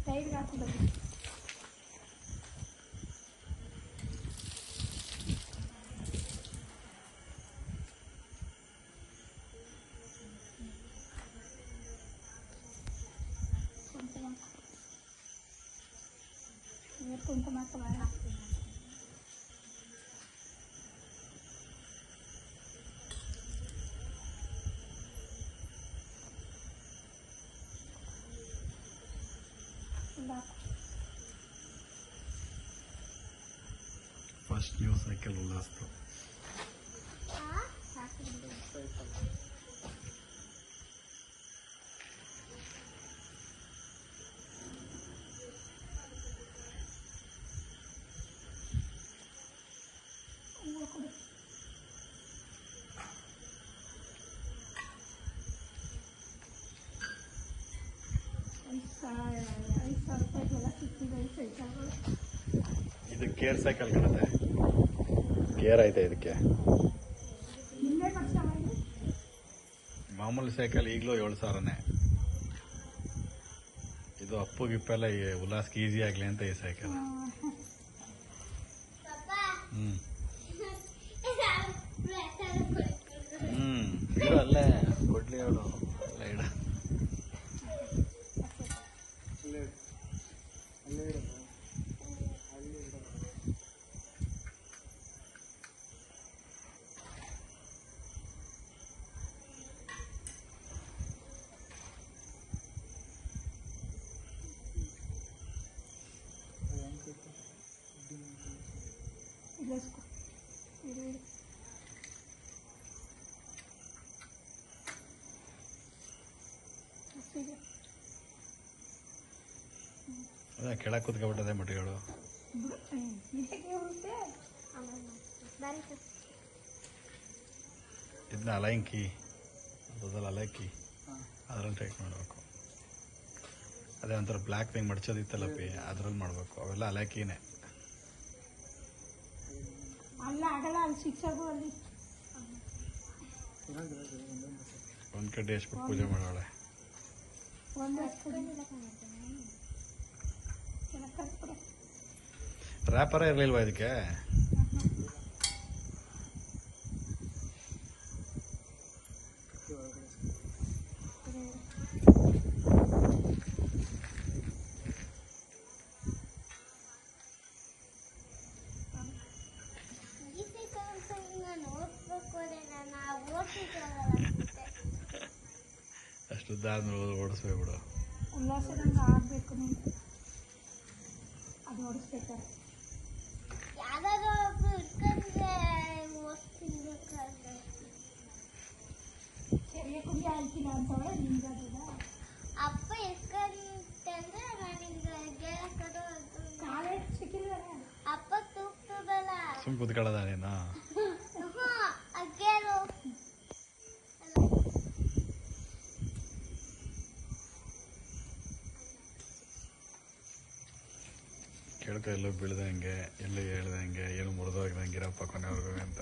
ಸೈಡ್ಗೆ ಹಾಕಿದ್ರು ಕುಂಕುಮ ಹಾಕ್ತೀನಿ ಫಸ್ಟ್ ನ್ಯೂ ಸೈಕಲ್ ಉಲ್ಲಾಸ್ತು ಇದು ಗೇರ್ ಸೈಕಲ್ ಕಣತೆ ಗೇರ್ ಐತೆ ಇದಕ್ಕೆ ಮಾಮೂಲಿ ಸೈಕಲ್ ಈಗಲೂ 7,000ನೇ ಇದು ಅಪ್ಪು ಗಿಪ್ಪೆಲ್ಲ ಈ ಉಲ್ಲಾಸ್ಗೆ ಈಸಿ ಆಗಲಿ ಅಂತ ಈ ಸೈಕಲ್ ಇಡು ಅಲ್ಲೇ ಕೊಡ್ಲಿ ಅವಳು ಅಲ್ಲ ಇಡ ಅದೇ ಕೆಳಗೆ ಕೂತ್ಕೊಬಿಟ್ಟದೆ ಮಟಿಗಳು ಇದನ್ನ ಅಲೈಂಕಿ ಅದಲ್ಲ ಅಲೈಕಿ ಅದ್ರಲ್ಲಿ ಟೈಟ್ ಮಾಡಬೇಕು ಅದೇ ಒಂಥರ ಬ್ಲ್ಯಾಕ್ ವಿಂಗ್ ಮಡ್ಚೋದಿತ್ತಲ್ಲ ಪಿ ಅದ್ರಲ್ಲಿ ಮಾಡಬೇಕು ಅವೆಲ್ಲ ಅಲೈಕಿನೇ ಒಂದು ಕಡೆ ಎಷ್ಟು ಪೂಜೆ ಮಾಡೋಳೆ ರ್ಯಾಪರೇ ಇರಲಿಲ್ವಾ ಇದಕ್ಕೆ ಅಷ್ಟು ಉದ್ದಾದ್ಮೇಲೆ ಓಡಿಸ್ಬೇಕು ಬಿಡು ಉಲ್ಲಾಸದಂಗೆ ಆಗಬೇಕು ನಿಂತು ಅದು ಓಡಿಸ್ಬೇಕಾರೆ ಚೆರಿಯ ಕುಂಡಿ ಆಯ್ತಿಲ್ಲ ಅಂತವಳೆ ನಿಂಗದ ಅಪ್ಪ ಎಸ್ಕಂತಂದ್ರೆ ಕಾಲೇ ಸಿಕ್ಕಿಲ್ಲ ಅಪ್ಪ ತೂಗ್ತದಲ್ಲ ಸುಮ್ ಕೂತ್ಕೊಳ್ಳೋದ ನೀನು ಅಗ್ಗೇರು ಕೇಳ್ಕೊ ಎಲ್ಲೋ ಬೀಳ್ದಂಗೆ ಎಲ್ಲೋ ಹೇಳ್ದಂಗೆ ಏನು ಮುರಿದೋಗ್ದಂಗಿರಪ್ಪ ಕೊನೆವರೆಗೂ ಅಂತ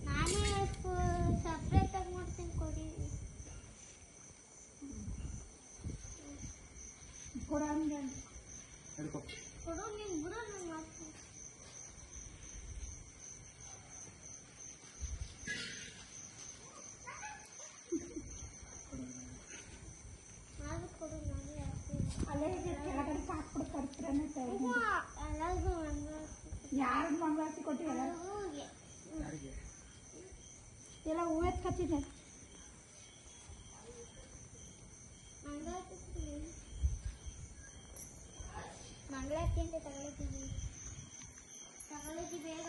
ನಾನೇ ಸಪ್ರೇಟ್ ಆಗಿ ಮಾಡ್ತೀನಿ ಕೊಡಿ ಕೊಡು ನೀನು ಬಿಡು ನಾನು ಮಾಡ್ತೀನಿ ಕೊಡು ನಾನೇ ಅಲ್ಲೇ ಕೆಳಗಡೆ ಹಾಕ್ಬಿಟ್ಟು ಕರ್ತಾರೆ ಎಲ್ಲರಿಗೂ ಯಾರು ಮಂಗಳಾರತಿ ಕೊಟ್ಟು ಎಲ್ಲ ಹೂವು ಎತ್ಕೊತಿದ್ದೆ ಮಂಗಳಾರತಿ ಅಂತ ತಗೊಳ್ತೀವಿ ಬೇಗ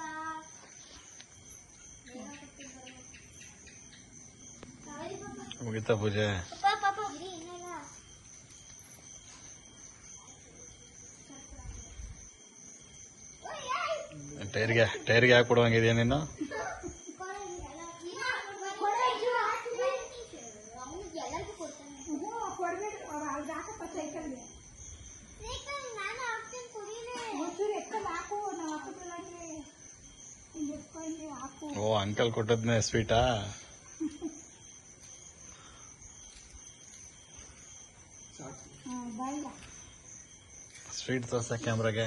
ಮುಗಿತಾ ಪೂಜೆ ಪಾಪ ಬಿಡಿ ಇನ್ನೇಗ ಟೈರ್ಗೆ ಹಾಕ್ಬಿಡುವಂಗಿದೆಯಾ ನೀನು? ಹ್ಞೂ ಕೊಡ್ಬೇಕು ಅಲ್ಲಿ ಹಾಕಪ್ಪ ಸೈಕಲ್ಗೆ ಒಂಚೂರು ಎತ್ತಲ್ಲಿ ಹಾಕು ನಾವು ಹಾಕಿದ್ರಲ್ಲ ಹಿಂಗೆ ಎತ್ಕೊಂಡು ಹಾಕು. ಓ ಅಂಕಲ್ ಕೊಟ್ಟದ್ನೇ ಸ್ವೀಟಾ? ಬಾಯಿಲ್ಲ ಸ್ವೀಟ್ ತೋರ್ಸ ಕ್ಯಾಮ್ರಾಗೆ.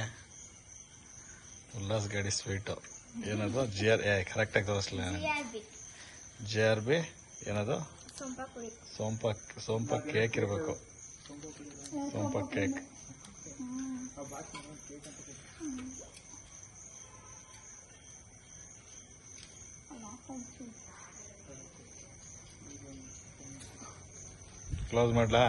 ಉಲ್ಲಾಸ್ ಗಾಡಿ ಸ್ವೀಟು ಏನದು? ಕರೆಕ್ಟಾಗಿ ತೋರಿಸ್ಲಿಲ್ಲ. JRB ಏನದು? ಸೋಂಪ ಕೇಕ್ ಇರಬೇಕು. ಸೋಂಪ ಕೇಕ್. ಕ್ಲೋಸ್ ಮಾಡ್ಲಾ?